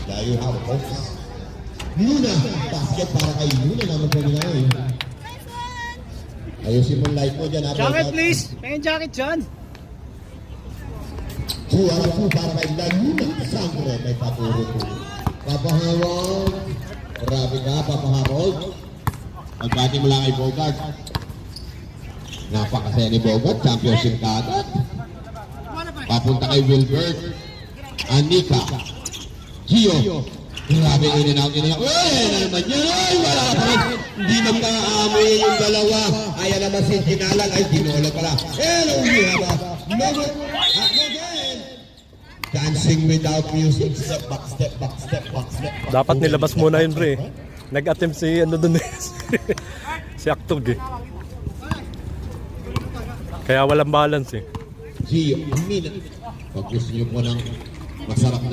Layo na ako. Luna! Basket para kay Luna naman po nila eh. Ayusin mo light mo dyan. Jacket please! Pengin jacket dyan! 2 out of 2 para kay Luna. Sangre may paturo po. Papahawag. Grabe ka, papahawag. Pagbati mo lang kay Bogart. Napakasaya ni Bogart. Championship ka agad. Papunta kay Wilbert. Anika. Gio. Grabe in and out. Uy, na naman yan. Ay, wala pa rin. Hindi magkaamoy yung dalawa. Ayan naman si Ginalan. Ay, Ginola pala. Hello, we have a moment again. Dancing without music. Step back, step back, step back, step back. Dapat nilabas muna yun, pre. Nag-attempt si ano dun eh. Si Aktog eh. Kaya walang balance eh. Gio, Amina. Pag gusto nyo po ng masarap